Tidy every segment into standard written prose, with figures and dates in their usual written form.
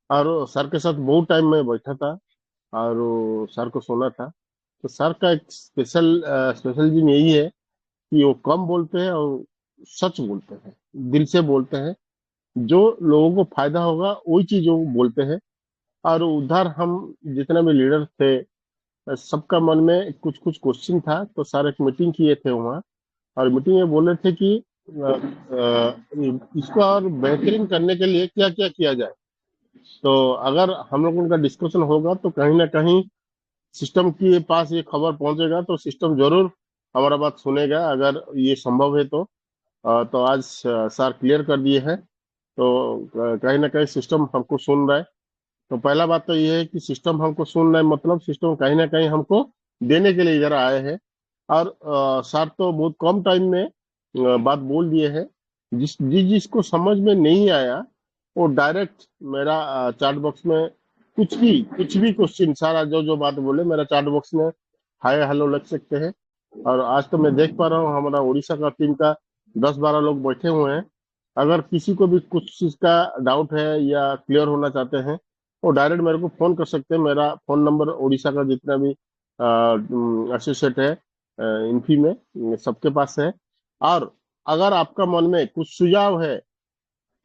और सर के साथ बहुत टाइम में बैठा था और सर को सुना था। तो सर का एक स्पेशल जिन यही है कि वो कम बोलते हैं और सच बोलते हैं, दिल से बोलते हैं। जो लोगों को फायदा होगा वही चीज वो बोलते हैं। और उधर हम जितने भी लीडर थे, सबका मन में कुछ कुछ क्वेश्चन था, तो सर एक मीटिंग किए थे वहाँ। और मीटिंग में बोल रहे थे कि इसको और बेहतरीन करने के लिए क्या क्या किया जाए। तो अगर हम लोग उनका डिस्कशन होगा तो कहीं ना कहीं सिस्टम के पास ये खबर पहुंचेगा, तो सिस्टम जरूर हमारा बात सुनेगा अगर ये संभव है तो। तो आज सर क्लियर कर दिए हैं, तो कहीं ना कहीं सिस्टम हमको सुन रहा है। तो पहला बात तो ये है कि सिस्टम हमको सुन रहा है, मतलब सिस्टम कहीं ना कहीं हमको देने के लिए इधर आए हैं। और सर तो बहुत कम टाइम में बात बोल दिए हैं। जिसको समझ में नहीं आया वो डायरेक्ट मेरा चैट बॉक्स में कुछ भी क्वेश्चन, सारा जो जो बात बोले मेरा चैट बॉक्स में हाय हेलो लिख सकते हैं। और आज तो मैं देख पा रहा हूँ हमारा उड़ीसा का टीम का 10-12 लोग बैठे हुए हैं। अगर किसी को भी कुछ चीज का डाउट है या क्लियर होना चाहते हैं, वो डायरेक्ट मेरे को फोन कर सकते हैं। मेरा फोन नंबर उड़ीसा का जितना भी एसोसिएट है इन्फी में सबके पास है। और अगर आपका मन में कुछ सुझाव है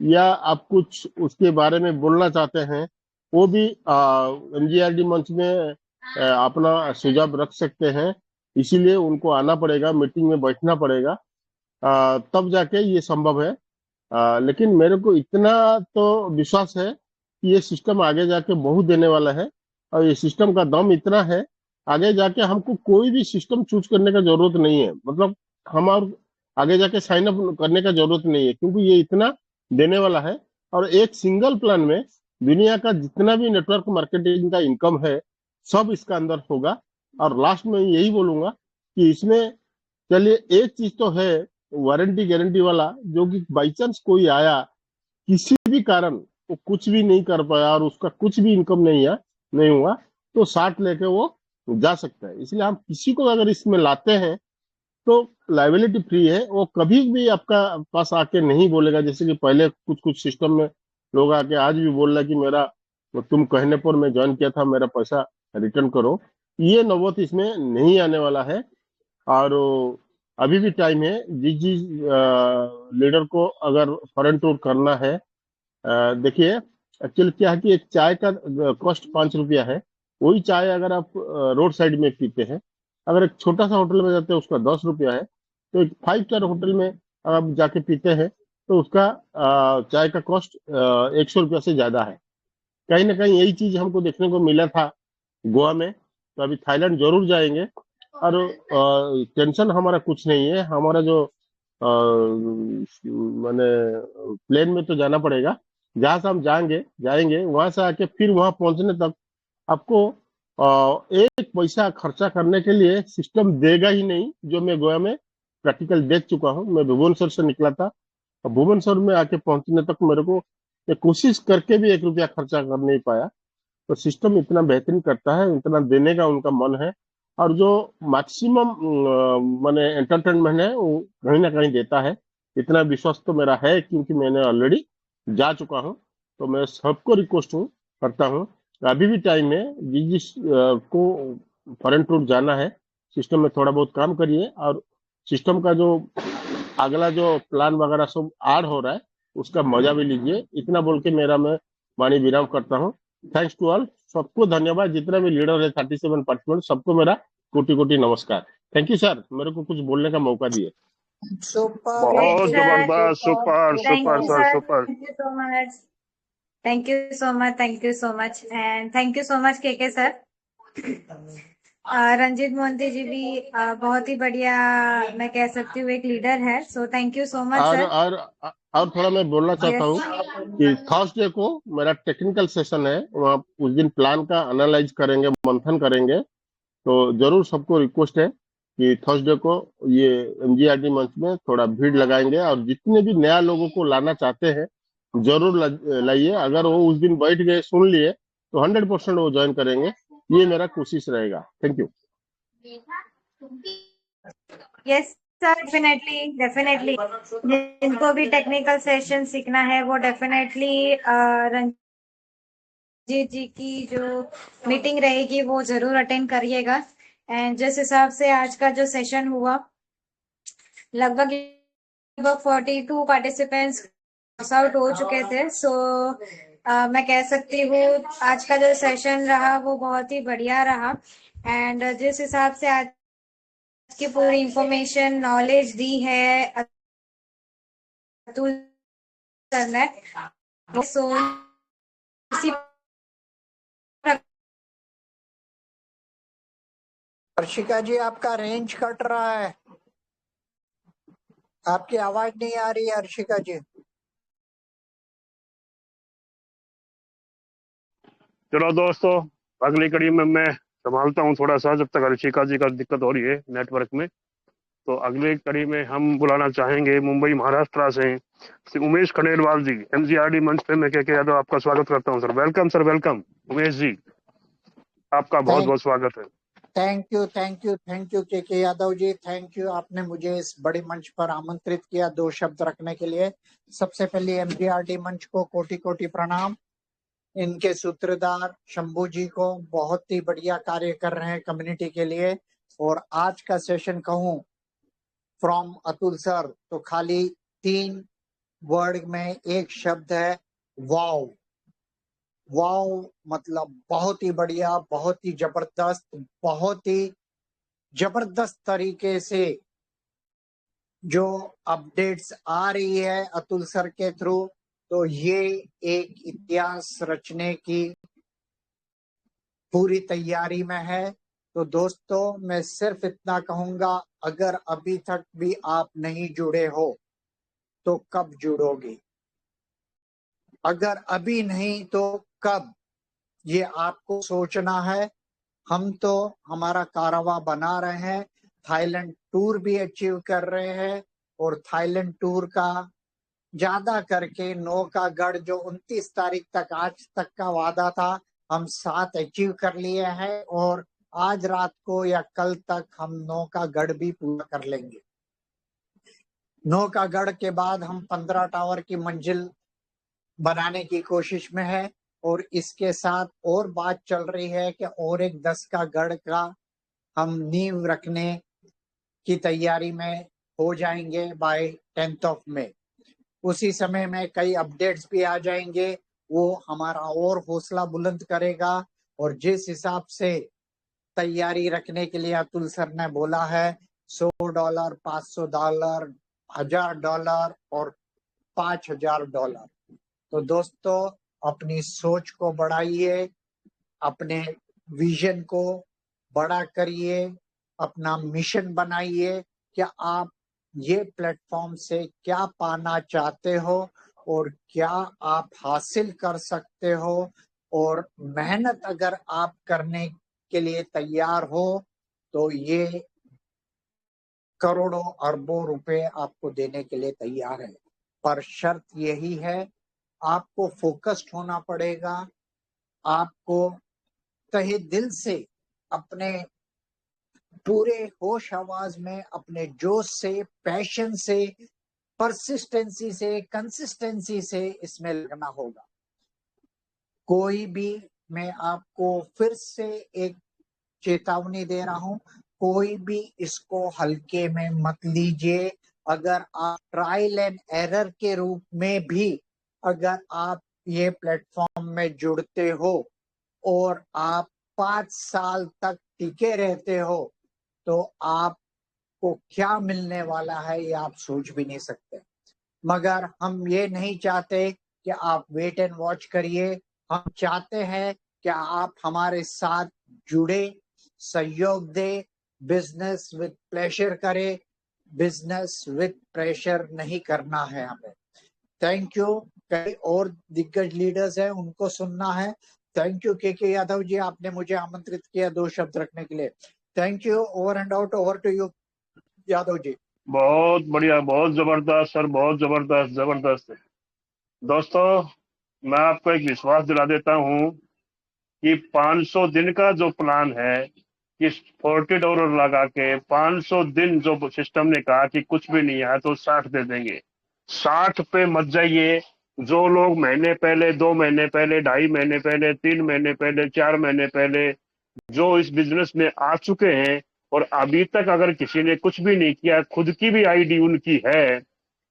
या आप कुछ उसके बारे में बोलना चाहते हैं, वो भी एमजीआरडी मंच में अपना सुझाव रख सकते हैं। इसीलिए उनको आना पड़ेगा, मीटिंग में बैठना पड़ेगा, तब जाके ये संभव है। लेकिन मेरे को इतना तो विश्वास है कि ये सिस्टम आगे जाके बहुत देने वाला है। और ये सिस्टम का दम इतना है, आगे जाके हमको कोई भी सिस्टम चूज करने का जरूरत नहीं है। मतलब हम और आगे जाके साइन अप करने का जरूरत नहीं है, क्योंकि ये इतना देने वाला है। और एक सिंगल प्लान में दुनिया का जितना भी नेटवर्क मार्केटिंग का इनकम है, सब इसका अंदर होगा। और लास्ट में यही बोलूंगा कि इसमें, चलिए एक चीज तो है, वारंटी गारंटी वाला, जो कि बाई चांस कोई आया किसी भी कारण वो कुछ भी नहीं कर पाया और उसका कुछ भी इनकम नहीं हुआ, तो 60 लेके वो जा सकता है। इसलिए हम किसी को अगर इसमें लाते हैं तो लाइबिलिटी फ्री है। वो कभी भी आपका पास आके नहीं बोलेगा, जैसे कि पहले कुछ कुछ सिस्टम में लोग आके आज भी बोल रहे कि मेरा, तुम कहने पर मैं ज्वाइन किया था, मेरा पैसा रिटर्न करो। ये नौबत इसमें नहीं आने वाला है। और अभी भी टाइम है। जिस जिस लीडर को अगर फॉरेन टूर करना है, देखिए एक्चुअली क्या है कि एक चाय का कॉस्ट 5 रुपया है। वही चाय अगर आप रोड साइड में पीते हैं, अगर एक छोटा सा होटल में जाते हैं उसका 10 रुपया है। तो एक 5 स्टार होटल में आप जाके पीते हैं तो उसका चाय का कॉस्ट 100 रुपया से ज्यादा है। कहीं ना कहीं यही चीज हमको देखने को मिला था गोवा में। तो अभी थाईलैंड जरूर जाएंगे। और टेंशन हमारा कुछ नहीं है। हमारा जो मैंने प्लेन में तो जाना पड़ेगा। जहां से हम जाएंगे जाएंगे वहां से आके फिर वहां पहुंचने तक आपको एक पैसा खर्चा करने के लिए सिस्टम देगा ही नहीं, जो मैं गोवा में प्रैक्टिकल देख चुका हूँ। मैं भुवनेश्वर से निकला था और भुवनेश्वर में आके पहुंचने तक मेरे को, मैं कोशिश करके भी 1 रुपया खर्चा कर नहीं पाया। तो सिस्टम इतना बेहतरीन करता है, इतना देने का उनका मन है। और जो मैक्सिमम माने एंटरटेनमेंट है वो कहीं ना कहीं देता है। इतना विश्वास तो मेरा है, क्योंकि मैंने ऑलरेडी जा चुका हूँ। तो मैं सबको रिक्वेस्ट हूँ, करता हूँ, अभी भी टाइम है। जिस जिस को फॉरेन टूर जाना है, सिस्टम में थोड़ा बहुत काम करिए। और सिस्टम का जो अगला जो प्लान वगैरह सब ऐड हो रहा है, उसका मजा भी लीजिए। इतना बोल के मेरा मैं वाणी विराम करता हूँ। थैंक्स टू ऑल, सबको धन्यवाद। जितना भी लीडर है 37 पार्टिसिपेंट, सबको मेरा कोटि कोटि नमस्कार। थैंक यू सर, मेरे को कुछ बोलने का मौका दिए। Great, बहुत sir. जबरदस्त, super Thank super you, sir, sir. Super. Thank you so much. Thank you so much. Thank you so much. And thank you so much, KK sir. Ranjit Mohanty ji भी बहुत ही बढ़िया, मैं कह सकती हूँ एक लीडर है। So thank you so much और सर। और और थोड़ा मैं बोलना चाहता यस। हूँ कि थर्सडे को मेरा टेक्निकल सेशन है, वहाँ उस दिन प्लान का एनालाइज करेंगे, मंथन करेंगे। तो जरूर सबको रिक्वेस्ट है कि थर्सडे को ये एमजीआरडी मंच में थोड़ा भीड़ लगाएंगे। और जितने भी नया लोगों को लाना चाहते हैं जरूर लाइए। अगर वो उस दिन बैठ गए, सुन लिए, तो 100% वो ज्वाइन करेंगे। ये मेरा कोशिश रहेगा। Thank you. Yes sir, definitely definitely जिनको भी टेक्निकल सेशन सीखना है वो डेफिनेटली जी की जो मीटिंग रहेगी वो जरूर अटेंड करिएगा। एंड जिस हिसाब से आज का जो सेशन हुआ, लगभग लगभग 42 पार्टिसिपेंट्स पास आउट हो चुके थे। सो मैं कह सकती हूँ आज का जो सेशन रहा वो बहुत ही बढ़िया रहा। एंड जिस हिसाब से आज की पूरी इंफॉर्मेशन नॉलेज दी है अतुल सर ने, सो इसी प्रकार हर्षिका जी, आपका रेंज कट रहा है, आपकी आवाज नहीं आ रही है हर्षिका जी। चलो दोस्तों, अगली कड़ी में मैं संभालता हूँ थोड़ा सा, जब तक हर्षिका जी का दिक्कत हो रही है नेटवर्क में। तो अगली कड़ी में हम बुलाना चाहेंगे मुंबई महाराष्ट्र से श्री उमेश खंडेलवाल जी, एमजीआरडी मंच पे। मैं के यादव आपका स्वागत करता हूँ sir. Welcome sir, welcome Umesh ji, आपका बहुत बहुत स्वागत है। थैंक यू के यादव जी, थैंक यू, आपने मुझे इस बड़े मंच पर आमंत्रित किया 2 शब्द रखने के लिए। सबसे पहले एमजीआरडी मंच को कोटि कोटि प्रणाम। इनके सूत्रधार शंभू जी को बहुत ही बढ़िया कार्य कर रहे हैं कम्युनिटी के लिए। और आज का सेशन कहूँ फ्रॉम अतुल सर तो खाली 3 वर्ड में एक शब्द है, वाओ। वाओ मतलब बहुत ही बढ़िया, बहुत ही जबरदस्त तरीके से जो अपडेट्स आ रही है अतुल सर के थ्रू, तो ये एक इतिहास रचने की पूरी तैयारी में है। तो दोस्तों मैं सिर्फ इतना कहूंगा, अगर अभी तक भी आप नहीं जुड़े हो तो कब जुड़ोगे, अगर अभी नहीं तो कब, ये आपको सोचना है। हम तो हमारा कारवा बना रहे हैं, थाईलैंड टूर भी अचीव कर रहे हैं। और थाईलैंड टूर का ज्यादा करके नौकागढ़ जो 29 तारीख तक आज तक का वादा था, हम 7 अचीव कर लिए हैं। और आज रात को या कल तक हम नौकागढ़ भी पूरा कर लेंगे। नौकागढ़ के बाद हम 15 टावर की मंजिल बनाने की कोशिश में है। और इसके साथ और बात चल रही है कि और एक 10 का गढ़ का हम नींव रखने की तैयारी में हो जाएंगे बाय 10th ऑफ मई। उसी समय में कई अपडेट्स भी आ जाएंगे, वो हमारा और हौसला बुलंद करेगा। और जिस हिसाब से तैयारी रखने के लिए अतुल सर ने बोला है, $100, $500, $1000 और $5000। तो दोस्तों अपनी सोच को बढ़ाइए, अपने विजन को बड़ा करिए, अपना मिशन बनाइए कि आप ये प्लेटफॉर्म से क्या पाना चाहते हो और क्या आप हासिल कर सकते हो। और मेहनत अगर आप करने के लिए तैयार हो तो ये करोड़ों अरबों रुपए आपको देने के लिए तैयार है। पर शर्त यही है, आपको फोकस्ड होना पड़ेगा, आपको तहे दिल से अपने पूरे होश आवाज में अपने जोश से, पैशन से, परसिस्टेंसी से, कंसिस्टेंसी से इसमें लगना होगा। कोई भी, मैं आपको फिर से एक चेतावनी दे रहा हूं, कोई भी इसको हल्के में मत लीजिए। अगर आप ट्रायल एंड एरर के रूप में भी अगर आप ये प्लेटफॉर्म में जुड़ते हो और आप 5 साल तक टिके रहते हो तो आपको क्या मिलने वाला है ये आप सोच भी नहीं सकते। मगर हम ये नहीं चाहते कि आप वेट एंड वॉच करिए, हम चाहते हैं कि आप हमारे साथ जुड़े, सहयोग दे, बिजनेस विद प्लेजर करे, बिजनेस विद प्रेशर नहीं करना है हमें। Thank you. कई और दिग्गज लीडर्स हैं, उनको सुनना है। थैंक यू के यादव जी, आपने मुझे आमंत्रित किया 2 शब्द रखने के लिए। Thank you. Over and out, over to you Yadav ji. बहुत बढ़िया, बहुत जबरदस्त सर, बहुत जबरदस्त जबरदस्त। दोस्तों मैं आपको एक विश्वास दिला देता हूँ कि 500 दिन का जो प्लान है, कि $40 लगा के 500 दिन जो सिस्टम ने कहा कि कुछ भी नहीं है तो 60 दे देंगे। 60 पे मत जाइए, जो लोग महीने पहले, 2 महीने पहले, 2.5 महीने पहले, 3 महीने पहले, 4 महीने पहले जो इस बिजनेस में आ चुके हैं और अभी तक अगर किसी ने कुछ भी नहीं किया, खुद की भी आईडी उनकी है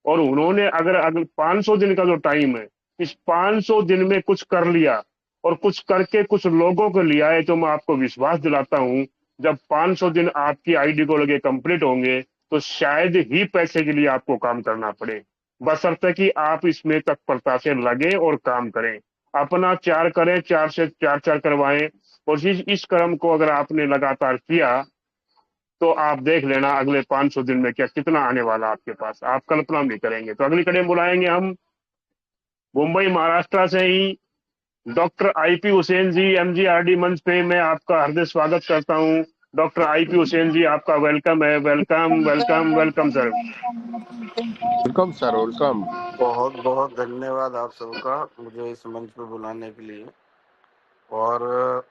और उन्होंने अगर अगर 500 दिन का जो टाइम है, इस 500 दिन में कुछ कर लिया और कुछ करके कुछ लोगों को लिया है, तो मैं आपको विश्वास दिलाता हूं जब 500 दिन आपकी आईडी को लगे कंप्लीट होंगे तो शायद ही पैसे के लिए आपको काम करना पड़े, बशर्ते कि आप इसमें तत्परता से लगे और काम करें, अपना 4 करें, 4 से 4 4 करवाएं और इस क्रम को अगर आपने लगातार किया तो आप देख लेना अगले 500 दिन में क्या कितना आने वाला आपके पास, आप कल्पना भी करेंगे। तो अगली कड़ी में बुलाएंगे हम मुंबई महाराष्ट्र से ही डॉक्टर आईपी हुसैन जी, एमजीआरडी मंच पे मैं आपका हार्दिक स्वागत करता हूं। डॉक्टर आईपी हुसैन जी, आपका वेलकम है। Welcome welcome welcome sir. Welcome sir, welcome. बहुत बहुत धन्यवाद आप सबका मुझे इस मंच पे बुलाने के लिए। और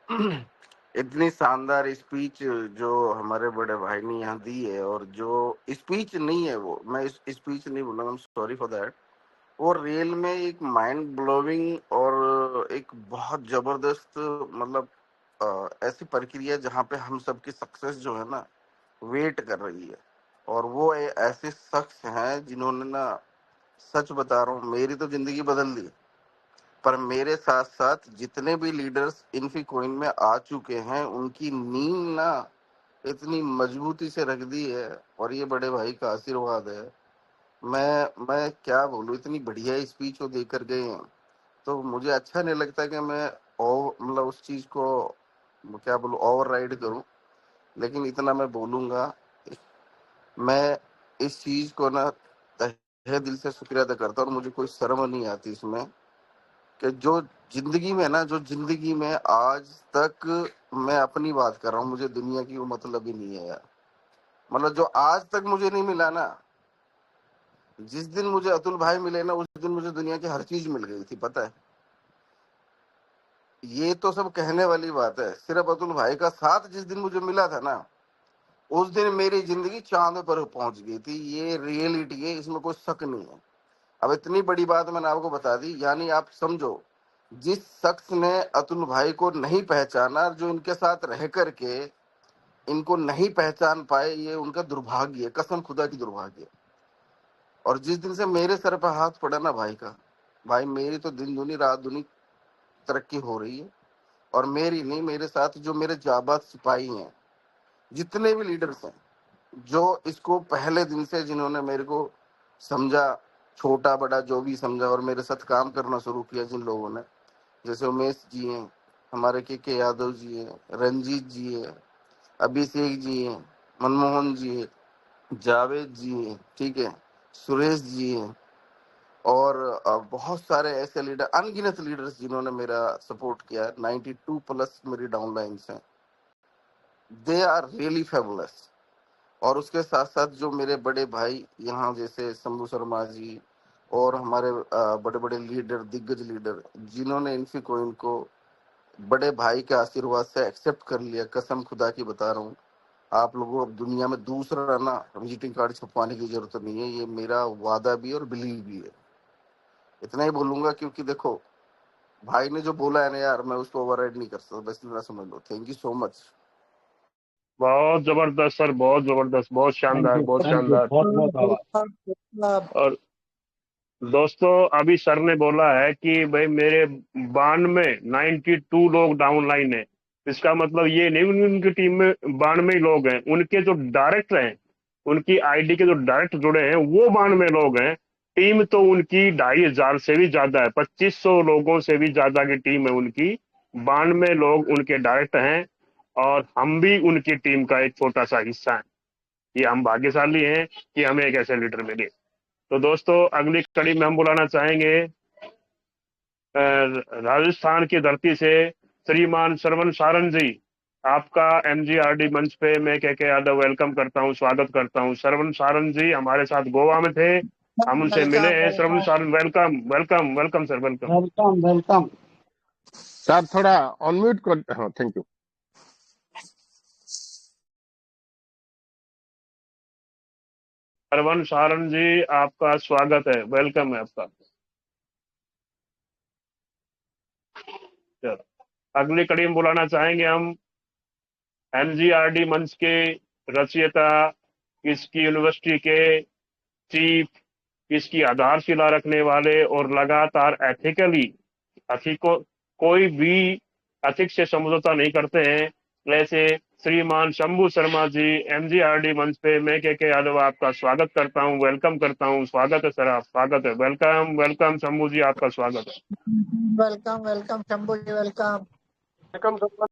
इतनी शानदार स्पीच जो हमारे बड़े भाई ने यहाँ दी है, और जो स्पीच नहीं है वो, मैं स्पीच नहीं बोलूँगा, सॉरी फॉर दैट। वो रियल में एक माइंड ब्लोइंग और एक बहुत जबरदस्त, मतलब ऐसी प्रक्रिया जहाँ पे हम सबकी सक्सेस जो है ना वेट कर रही है। और वो ऐसे शख्स हैं जिन्होंने ना, सच बता रहा हूँ, मेरी तो जिंदगी बदल दी। पर मेरे साथ साथ जितने भी लीडर्स इन्फी कोइन में आ चुके हैं उनकी नींव ना इतनी मजबूती से रख दी है, और ये बड़े भाई का आशीर्वाद है। मैं क्या बोलूँ, इतनी बढ़िया स्पीच वो देकर गए हैं, तो मुझे अच्छा नहीं लगता कि मैं मतलब उस चीज को क्या बोलूँ, ओवर राइड करूँ। लेकिन इतना मैं बोलूंगा, मैं इस चीज को ना तहे दिल से शुक्रिया अदा करता हूँ, और मुझे कोई शर्म नहीं आती इसमें कि जो जिंदगी में ना, जो जिंदगी में आज तक, मैं अपनी बात कर रहा हूँ, मुझे दुनिया की वो मतलब ही नहीं है यार। मतलब जो आज तक मुझे नहीं मिला ना, जिस दिन मुझे अतुल भाई मिले ना, उस दिन मुझे दुनिया की हर चीज मिल गई थी, पता है। ये तो सब कहने वाली बात है, सिर्फ अतुल भाई का साथ जिस दिन मुझे मिला था ना, उस दिन मेरी जिंदगी चांद पर पहुंच गई थी। ये रियलिटी है, इसमें कोई शक नहीं है। अब इतनी बड़ी बात मैंने आपको बता दी, यानी आप समझो, जिस शख्स ने अतुल भाई को नहीं पहचाना, जो इनके साथ रह करके इनको नहीं पहचान पाए, ये उनका दुर्भाग्य है, कसम खुदा की दुर्भाग्य है। और जिस दिन से मेरे सर पर हाथ पड़ा ना भाई का, भाई मेरी तो दिन दुनी रात दुनी तरक्की हो रही है। और मेरी नहीं, मेरे साथ जो मेरे जाबाज सिपाही हैं, जितने भी लीडर्स हैं, जो इसको पहले दिन से, जिन्होंने मेरे को समझा, छोटा बड़ा जो भी समझा, और मेरे साथ काम करना शुरू किया, जिन लोगों ने, जैसे उमेश जी हैं, हमारे के यादव जी हैं, रंजीत जी हैं, अभिषेक जी हैं, मनमोहन जी हैं, जावेद जी हैं, ठीक है, सुरेश जी हैं, और बहुत सारे ऐसे लीडर, अनगिनत लीडर्स जिन्होंने मेरा सपोर्ट किया है। 92 प्लस मेरी डाउनलाइंस हैं, दे आर रियली फेबुलस। और उसके साथ साथ जो मेरे बड़े भाई यहाँ, जैसे शंभू शर्मा जी, और हमारे बड़े बड़े लीडर, दिग्गज लीडर, जिन्होंने इन्फी कोइन को बड़े भाई के आशीर्वाद से एक्सेप्ट कर लिया, कसम खुदा की बता रहा हूँ। आप लोगों को अब दुनिया में दूसरा ना विजिटिंग कार्ड छपवाने की जरूरत नहीं है, ये मेरा वादा भी है और बिलीव भी है। इतना ही बोलूंगा, क्योंकि देखो भाई ने जो बोला है ना यार, मैं उसको ओवरराइड नहीं कर सकता, बस इतना समझ लो। Thank you so much. बहुत जबरदस्त सर, बहुत जबरदस्त, बहुत थैंक शानदार, यू, बहुत थैंक यू, शानदार। बहुत बहुत आभार। और दोस्तों अभी सर ने बोला है कि भाई मेरे 92 लोग डाउनलाइन है, इसका मतलब ये नहीं उनकी टीम में 92 लोग हैं, उनके जो डायरेक्ट हैं, उनकी आईडी के जो डायरेक्ट जुड़े हैं वो 92 लोग हैं। टीम तो उनकी 2,500 से भी ज्यादा है, 2,500 लोगों से भी ज्यादा की टीम है उनकी। 92 लोग उनके डायरेक्ट हैं और हम भी उनकी टीम का एक छोटा सा हिस्सा है। ये हम भाग्यशाली हैं कि हमें एक ऐसे लीडर मिले। तो दोस्तों अगली कड़ी में हम बुलाना चाहेंगे राजस्थान की धरती से श्रीमान श्रवण सारन जी। आपका एमजीआरडी मंच पे मैं के यादव वेलकम करता हूं, स्वागत करता हूं। श्रवण सारन जी हमारे साथ गोवा में थे, हम उनसे मिले वेलकम हैं। Shravan welcome Saran welcome welcome welcome sir, welcome. Welcome welcome. Sir थोड़ा अनम्यूट कर, हाँ थैंक यू। श्रवण सारन जी आपका स्वागत है, वेलकम है आपका। चलो, अगली कड़ी में बुलाना चाहेंगे हम एमजीआरडी मंच के रचयिता, इसकी यूनिवर्सिटी के चीफ, इसकी आधारशिला रखने वाले और लगातार एथिकली कोई भी एथिक्स से समझौता नहीं करते हैं, ऐसे श्रीमान शंभू शर्मा जी एमजीआरडी मंच पे मैं के यादव आपका स्वागत करता हूं, वेलकम करता हूं। स्वागत है सर, आप स्वागत है, वेलकम वेलकम शंभू जी, आपका स्वागत है। वेलकम वेलकम शंभू जी, वेलकम। Welcome sir.